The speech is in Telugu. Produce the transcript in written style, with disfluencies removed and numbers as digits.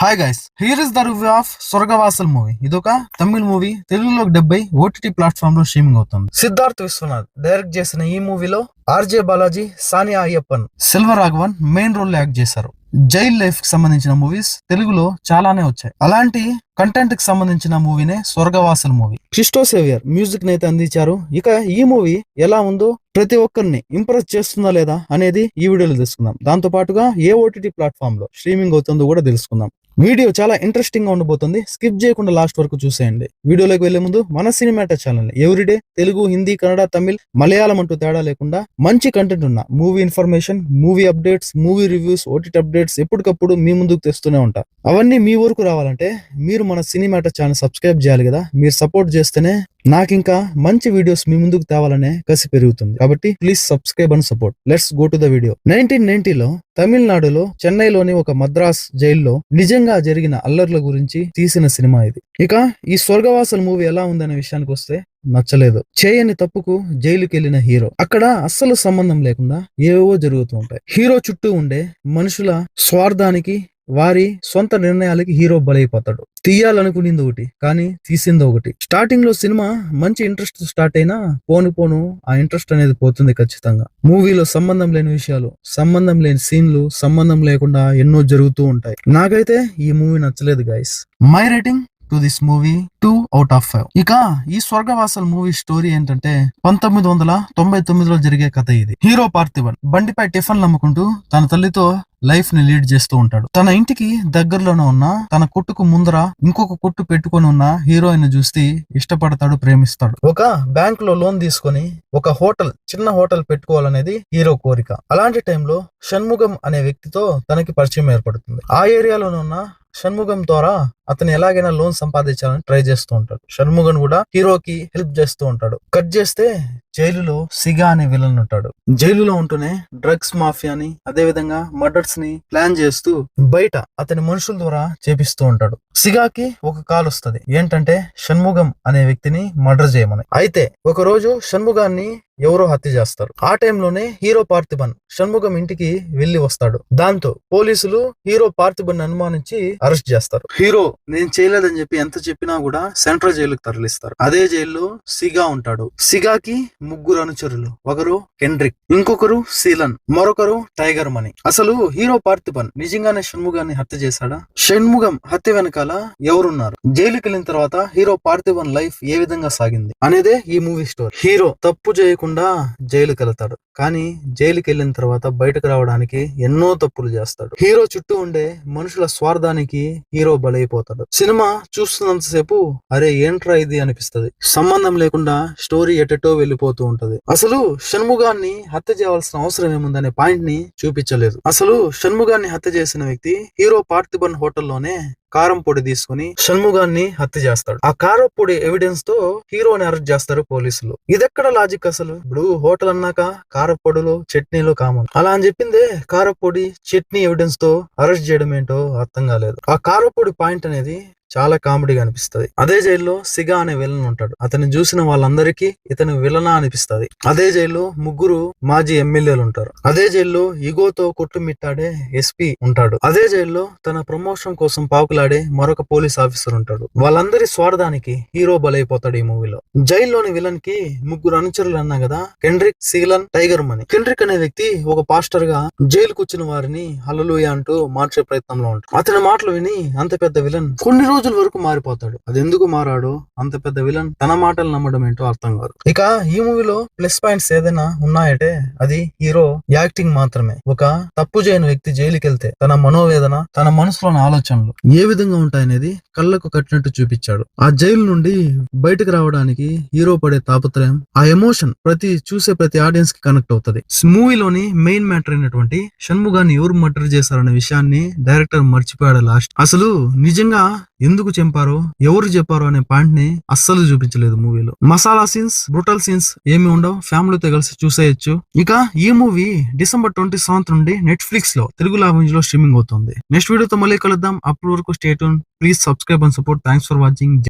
Hi guys, here is the review of Swargavasal movie. ఇదొక తమిళ మూవీ, తెలుగులో 70 ఓటీటీ ప్లాట్ఫామ్ లో స్ట్రీమింగ్ అవుతుంది. సిద్ధార్థ్ విశ్వనాథ్ డైరెక్ట్ చేసిన ఈ మూవీలో RJ Balaji, Saniya Iyappan, Selvaraghavan main role act చేశారు. జైల్ లైఫ్ కి సంబంధించిన మూవీస్ తెలుగులో చాలానే వచ్చాయి. అలాంటి కంటెంట్ కి సంబంధించిన మూవీనే స్వర్గవాసల్ మూవీ. క్రిస్టో సేవియర్ మ్యూజిక్ నైతే అందించారు. ఇక ఈ మూవీ ఎలా ఉందో, ప్రతి ఒక్కరిని ఇంప్రెస్ చేస్తుందా లేదా అనేది ఈ వీడియోలో తెలుసుకుందాం. దాంతో పాటుగా ఏ ఓటీటీ ప్లాట్ఫామ్ లో స్ట్రీమింగ్ అవుతుందో కూడా తెలుసుకుందాం. వీడియో చాలా ఇంట్రెస్టింగ్ గా ఉండబోతుంది. స్కిప్ చేయకుండా లాస్ట్ వరకు చూసేయండి. వీడియోలోకి వెళ్లే ముందు మన సినిమాటా ఛానల్ ఎవ్రీడే తెలుగు, హిందీ, కన్నడ, తమిళ్, మలయాళం అంటూ తేడా లేకుండా మంచి కంటెంట్ ఉన్న movie information, movie updates, movie reviews, OTT updates ఎప్పటికప్పుడు మీ ముందుకు తెస్తూనే ఉంటా. అవన్నీ మీ వరకు రావాలంటే మీరు మన సినిమాటా ఛానల్ సబ్స్క్రైబ్ చేయాలి కదా. మీరు సపోర్ట్ చేస్తేనే నాకింకా మంచి వీడియోస్ మీ ముందుకు తేవాలనే కసి పెరుగుతుంది. కాబట్టి please subscribe and support. Let's go to the video. 1990లో తమిళనాడులో చెన్నైలోని ఒక మద్రాస్ జైల్లో నిజంగా జరిగిన అల్లర్ల గురించి తీసిన సినిమా ఇది. ఇక ఈ స్వర్గవాసల్ మూవీ ఎలా ఉందనే విషయానికి వస్తే, నచ్చలేదు. చేయని తప్పుకు జైలుకి వెళ్లిన హీరో. అక్కడ అస్సలు సంబంధం లేకుండా ఏవో జరుగుతూ ఉంటాయి. హీరో చుట్టూ ఉండే మనుషుల స్వార్థానికి, వారి సొంత నిర్ణయాలకి హీరో బలైపోతాడు. తీయాలనుకునింది ఒకటి, కానీ తీసింది ఒకటి. స్టార్టింగ్ లో సినిమా మంచి ఇంట్రెస్ట్ స్టార్ట్ అయినా పోను ఆ ఇంట్రెస్ట్ అనేది పోతుంది ఖచ్చితంగా. మూవీలో సంబంధం లేని విషయాలు, సంబంధం లేని సీన్లు, సంబంధం లేకుండా ఎన్నో జరుగుతూ ఉంటాయి. నాకైతే ఈ మూవీ నచ్చలేదు guys. My rating to this movie 2/5. ఇక ఈ స్వర్గవాసల్ మూవీ స్టోరీ ఏంటంటే, 1999లో జరిగే కథ ఇది. హీరో పార్థిబన్ బండిపై టిఫిన్లు అమ్ముకుంటూ తన తల్లితో లైఫ్ ని లీడ్ చేస్తూ ఉంటాడు. తన ఇంటికి దగ్గరలోనే ఉన్న తన కొట్టుకు ముందర ఇంకొక కొట్టు పెట్టుకుని ఉన్న హీరోయిన్ చూసి ఇష్టపడతాడు, ప్రేమిస్తాడు. ఒక బ్యాంక్ లో లోన్ తీసుకుని ఒక హోటల్, చిన్న హోటల్ పెట్టుకోవాలనేది హీరో కోరిక. అలాంటి టైంలో షణ్ముగం అనే వ్యక్తితో తనకి పరిచయం ఏర్పడుతుంది. ఆ ఏరియాలోనే ఉన్న షణ్ముగం ద్వారా అతను ఎలాగైనా లోన్ సంపాదించాలని ట్రై చేస్తూ ఉంటాడు. షణ్ముగన్ కూడా హీరోకి హెల్ప్ చేస్తూ ఉంటాడు. కట్ చేస్తే జైలులో సిగా అనే విలన్ ఉంటాడు. జైలులో ఉంటూనే డ్రగ్స్ మాఫియాని, అదే విధంగా మర్డర్స్ ని ప్లాన్ చేస్తూ బయట అతని మనుషుల ద్వారా చేపిస్తూ ఉంటాడు. సిగాకి ఒక కాల్ వస్తది. ఏంటంటే షణ్ముగం అనే వ్యక్తిని మర్డర్ చేయమని. అయితే ఒక రోజు షణ్ముగాన్ని ఎవరో హత్య చేస్తారు. ఆ టైంలోనే హీరో పార్థిబన్ షణ్ముగం ఇంటికి వెళ్లి వస్తాడు. దాంతో పోలీసులు హీరో పార్థిబన్ అనుమానించి అరెస్ట్ చేస్తారు. హీరో నేను చేయలేదని చెప్పి ఎంత చెప్పినా కూడా సెంట్రల్ జైలుకు తరలిస్తారు. అదే జైల్లో సిగా ఉంటాడు. సిగాకి ముగ్గురు అనుచరులు. ఒకరు కెండ్రిక్, ఇంకొకరు సీలన్, మరొకరు టైగర్ మనీ. అసలు హీరో పార్థిబన్ నిజంగానే షణ్ముగాన్ని హత్య చేశాడా? షణ్ముగం హత్య వెనకాల ఎవరున్నారు? జైలుకి వెళ్ళిన తర్వాత హీరో పార్థిబన్ లైఫ్ ఏ విధంగా సాగింది అనేదే ఈ మూవీ స్టోరీ. హీరో తప్పు చేయకుండా జైలుకి వెళ్తాడు, కానీ జైలుకి వెళ్ళిన తర్వాత బయటకు రావడానికి ఎన్నో తప్పులు చేస్తాడు. హీరో చుట్టూ ఉండే మనుషుల స్వార్థానికి హీరో బలైపోతాడు. సినిమా చూస్తున్నంతసేపు అరే ఏంట్రా ఇది అనిపిస్తది. సంబంధం లేకుండా స్టోరీ ఎటెటో వెళ్ళిపోతూ ఉంటది. అసలు షణ్ముగాన్ని హత్య చేయాల్సిన అవసరం ఏముందనే పాయింట్ ని చూపించలేదు. అసలు షణ్ముగాన్ని హత్య చేసిన వ్యక్తి హీరో పార్థిబన్ హోటల్లోనే కారం పొడి తీసుకుని షణ్ముగాన్ని హత్య చేస్తాడు. ఆ కారం పొడి ఎవిడెన్స్ తో హీరోని అరెస్ట్ చేస్తారు పోలీసులు. ఇదెక్కడ లాజిక్ అసలు? ఇప్పుడు హోటల్ అన్నాక కారపొడులు, చట్నీలు కామన్. అలా అని చెప్పిందే కారపొడి, చట్నీ ఎవిడెన్స్ తో అరెస్ట్ చేయడం ఏంటో అర్థం కాలేదు. ఆ కారపొడి పాయింట్ అనేది చాలా కామెడీగా అనిపిస్తది. అదే జైల్లో సిగా అనే విలన్ ఉంటాడు. అతన్ని చూసిన వాళ్ళందరికీ ఇతను విలనా అనిపిస్తది. అదే జైల్లో ముగ్గురు మాజీ ఎమ్మెల్యేలు ఉంటారు. అదే జైల్లో ఇగోతో కొట్టుమిట్టాడే ఎస్పీ ఉంటాడు. అదే జైల్లో తన ప్రమోషన్ కోసం పాకులాడే మరొక పోలీస్ ఆఫీసర్ ఉంటాడు. వాళ్ళందరి స్వార్థానికి హీరో బలైపోతాడు ఈ మూవీలో. జైల్లోని విలన్ కి ముగ్గురు అనుచరులు అన్నా కదా, కెండ్రిక్, సీలన్, టైగర్ మనీ. కెండ్రిక్ అనే వ్యక్తి ఒక పాస్టర్ గా జైలుకు వచ్చిన వారిని హల్లెలూయా అంటూ మార్చే ప్రయత్నంలో ఉంటాడు. అతని మాటలు విని అంత పెద్ద విలన్ కొన్ని రోజుల వరకు మారిపోతాడు. అది ఎందుకు మారాడో, అంత పెద్ద విలన్ తన మాటలు నమ్మడం ఏంటో అర్థం కాదు. ఇక ఈ మూవీలో ప్లస్ పాయింట్స్ ఏదైనా ఉన్నాయంటే అది హీరో యాక్టింగ్ మాత్రమే. ఒక తప్పు చేయని వ్యక్తి జైలుకి వెళ్తే తన మనోవేదన, తన మనసులోని ఆలోచనలు ఏ విధంగా ఉంటాయనేది కళ్ళకు కట్టినట్టు చూపించాడు. ఆ జైలు నుండి బయటకు రావడానికి హీరో పడే తాపత్రయం, ఆ ఎమోషన్ చూసే ప్రతి ఆడియన్స్ కి కనెక్ట్ అవుతుంది. మూవీలోని మెయిన్ మ్యాటర్ అయినటువంటి షణ్ముగాన్ని ఎవరు మర్డర్ చేశారనే విషయాన్ని డైరెక్టర్ మర్చిపోయాడు లాస్ట్. అసలు నిజంగా ఎందుకు చంపారో, ఎవరు చెప్పారో అనే పాయింట్ ని అస్సలు చూపించలేదు మూవీలో. మసాలా సీన్స్, బ్రూటల్ సీన్స్ ఏమి ఉండవు. ఫ్యామిలీతో కలిసి చూసేయచ్చు. ఇక ఈ మూవీ December 27 నుండి నెట్ఫ్లిక్స్ లో తెలుగు లాంగ్వేజ్ లో స్ట్రీమింగ్ అవుతుంది. నెక్స్ట్ వీడియోతో మళ్ళీ కలుద్దాం. అప్పటి వరకు stay tune. Please subscribe and support. Thanks for watching.